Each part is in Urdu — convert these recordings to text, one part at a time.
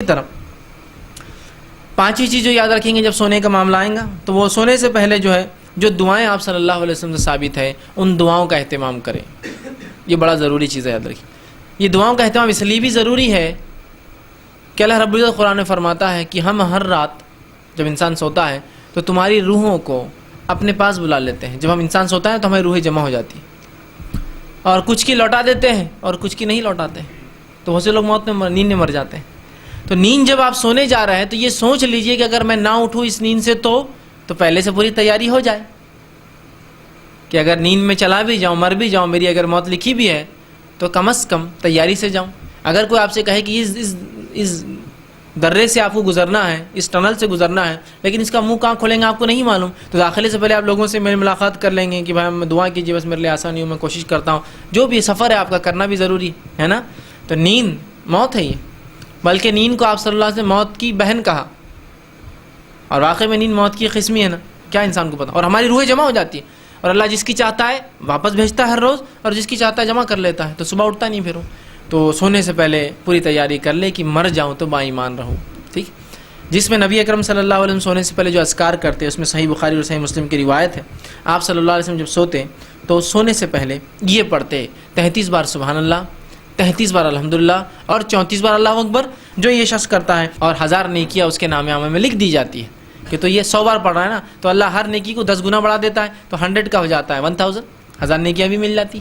طرح پانچویں چیز جو یاد رکھیں گے جب سونے کا معاملہ آئے گا تو وہ سونے سے پہلے جو ہے جو دعائیں آپ صلی اللہ علیہ وسلم سے ثابت ہے ان دعاؤں کا اہتمام کریں. یہ بڑا ضروری چیز ہے، یاد رکھیں. یہ دعاؤں کا اہتمام اس لیے بھی ضروری ہے کہ اللہ رب العزت قرآن میں فرماتا ہے کہ ہم ہر رات جب انسان سوتا ہے تو تمہاری روحوں کو اپنے پاس بلا لیتے ہیں. جب ہم انسان سوتا ہے تو ہماری روحیں جمع ہو جاتی ہیں اور کچھ کی لوٹا دیتے ہیں اور کچھ کی نہیں لوٹاتے ہیں. تو بہت سے لوگ نیند میں مر جاتے ہیں. تو نیند جب آپ سونے جا رہے ہیں تو یہ سوچ لیجئے کہ اگر میں نہ اٹھوں اس نیند سے تو پہلے سے پوری تیاری ہو جائے کہ اگر نیند میں چلا بھی جاؤں مر بھی جاؤں میری اگر موت لکھی بھی ہے تو کم از کم تیاری سے جاؤں. اگر کوئی آپ سے کہے کہ اس درے سے آپ کو گزرنا ہے، اس ٹنل سے گزرنا ہے، لیکن اس کا منہ کہاں کھولیں گے آپ کو نہیں معلوم، تو داخلے سے پہلے آپ لوگوں سے میری ملاقات کر لیں گے کہ بھائی دعا کیجیے بس میرے لیے آسانی ہو، میں کوشش کرتا ہوں. جو بھی سفر ہے آپ کا کرنا بھی ضروری ہے نا. تو نیند موت ہے، یہ بلکہ نیند کو آپ صلی اللہ علیہ وسلم موت کی بہن کہا، اور واقعی میں نیند موت کی قسمی ہے نا، کیا انسان کو پتا. اور ہماری روحیں جمع ہو جاتی ہیں اور اللہ جس کی چاہتا ہے واپس بھیجتا ہے ہر روز اور جس کی چاہتا ہے جمع کر لیتا ہے، تو صبح اٹھتا نہیں پھر. تو سونے سے پہلے پوری تیاری کر لے کہ مر جاؤں تو با ایمان رہوں. ٹھیک، جس میں نبی اکرم صلی اللہ علیہ وسلم سونے سے پہلے جو اذکار کرتے اس میں صحیح بخاری اور صحیح مسلم کی روایت ہے. آپ صلی اللہ علیہ وسلم جب سوتے تو سونے سے پہلے یہ پڑھتے 33 بار سبحان اللہ، 33 بار الحمدللہ اور 34 بار اللہ اکبر. جو یہ شخص کرتا ہے اور 1000 نیکیاں اس کے نام عامہ میں لکھ دی جاتی ہے کہ تو یہ 100 بار پڑھ رہا ہے نا، تو اللہ ہر نیکی کو 10 گنا بڑھا دیتا ہے، تو 100 کا ہو جاتا ہے 1000. 1000 نیکیاں بھی مل جاتی.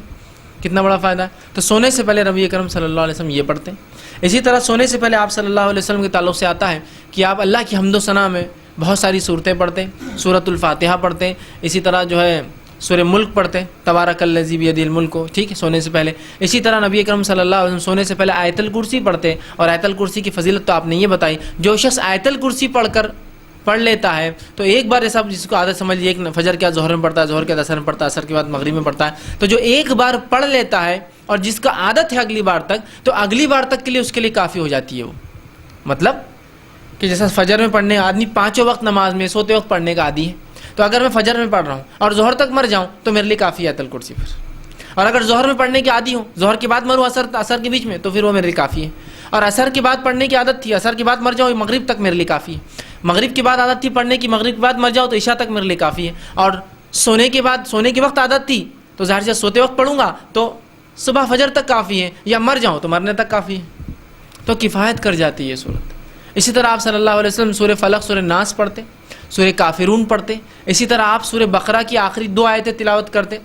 کتنا بڑا فائدہ ہے. تو سونے سے پہلے نبی اکرم صلی اللہ علیہ وسلم یہ پڑھتے ہیں. اسی طرح سونے سے پہلے آپ صلی اللہ علیہ وسلم کے تعلق سے آتا ہے کہ آپ اللہ کی حمد و ثنا میں بہت ساری صورتیں پڑھتے ہیں. سورۃ الفاتحہ پڑھتے ہیں، اسی طرح جو ہے سورہ ملک پڑھتے ہیں، تبارک الذی بیدہ الملک کو. ٹھیک ہے، سونے سے پہلے. اسی طرح نبی اکرم صلی اللہ علیہ وسلم سونے سے پہلے آیت الکرسی پڑھتے ہیں. اور آیت الکرسی کی فضیلت تو آپ نے یہ بتائی، جو شخص آیت الکرسی پڑھ لیتا ہے تو ایک بار ایسا جس کو عادت سمجھ لیے، ایک فجر کے بعد ظہر میں پڑھتا ہے، ظہر کے بعد عصر میں پڑھتا ہے، عصر کے بعد مغرب میں پڑھتا ہے، تو جو ایک بار پڑھ لیتا ہے اور جس کا عادت ہے اگلی بار تک، تو اگلی بار تک کے لیے اس کے لیے کافی ہو جاتی ہے. وہ مطلب کہ جیسا فجر میں پڑھنے آدمی 5 وقت نماز میں سوتے وقت پڑھنے کا عادی ہے، تو اگر میں فجر میں پڑھ رہا ہوں اور ظہر تک مر جاؤں تو میرے لیے کافی ہے آیت الکرسی پر. اور اگر ظہر میں پڑھنے کی عادی ہوں، ظہر کے بعد مروں عصر کے بیچ میں، تو پھر وہ میرے لیے کافی ہے. اور عصر کے بعد پڑھنے کی عادت تھی، عصر کے بعد مر جاؤں مغرب تک میرے لیے کافی ہے. مغرب کے بعد عادت تھی پڑھنے کی، مغرب کے بعد مر جاؤ تو عشاء تک میرے لیے کافی ہے. اور سونے کے وقت عادت تھی تو ظاہر سے سوتے وقت پڑھوں گا تو صبح فجر تک کافی ہے، یا مر جاؤں تو مرنے تک کافی ہے. تو کفایت کر جاتی ہے یہ صورت. اسی طرح آپ صلی اللہ علیہ وسلم سورہ فلق، سورہ ناس پڑھتے، سورہ کافرون پڑھتے. اسی طرح آپ سورہ بقرہ کی آخری 2 آیتیں تلاوت کرتے،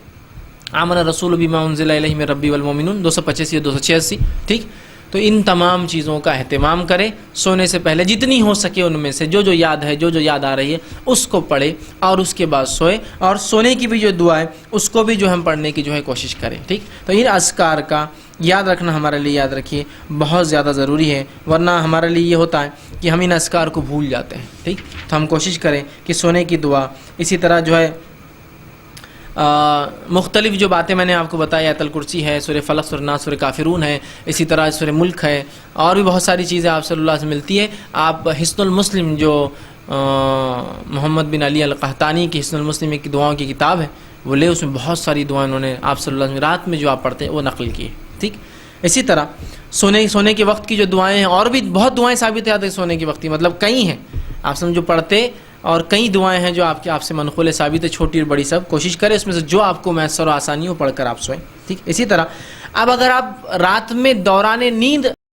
آمن الرسول بما انزل الیہ من ربہ والمؤمنون 285 اور 286. ٹھیک، تو ان تمام چیزوں کا اہتمام کرے. سونے سے پہلے جتنی ہو سکے ان میں سے جو یاد ہے، جو یاد آ رہی ہے اس کو پڑھے اور اس کے بعد سوئے. اور سونے کی بھی جو دعا ہے اس کو بھی جو ہم پڑھنے کی جو ہے کوشش کریں. ٹھیک، تو ان اذکار کا یاد رکھنا ہمارے لیے، یاد رکھیے، بہت زیادہ ضروری ہے. ورنہ ہمارے لیے یہ ہوتا ہے کہ ہم ان اذکار کو بھول جاتے ہیں. ٹھیک، تو ہم کوشش کریں کہ سونے کی دعا، اسی طرح جو ہے مختلف جو باتیں میں نے آپ کو بتائی، آیت الکرسی ہے، سورہ فلق، سورہ ناس، سورہ کافرون ہے، اسی طرح سورہ ملک ہے، اور بھی بہت ساری چیزیں آپ صلی اللہ سے ملتی ہے. آپ حصن المسلم جو محمد بن علی القحطانی کی حصن المسلم کی دعاؤں کی کتاب ہے وہ لے، اس میں بہت ساری دعائیں انہوں نے آپ صلی اللہ علیہ وسلم رات میں جو آپ پڑھتے ہیں وہ نقل کی ہے. ٹھیک، اسی طرح سونے کے وقت کی جو دعائیں ہیں، اور بھی بہت دعائیں ثابت ہیں سونے کے وقت کی، مطلب کئی ہیں آپ سب جو پڑھتے، اور کئی دعائیں ہیں جو آپ سے منقول ثابت ہے، چھوٹی اور بڑی سب. کوشش کریں اس میں سے جو آپ کو میسر و آسانی ہو پڑھ کر آپ سوئیں. ٹھیک، اسی طرح اب اگر آپ رات میں دوران نیند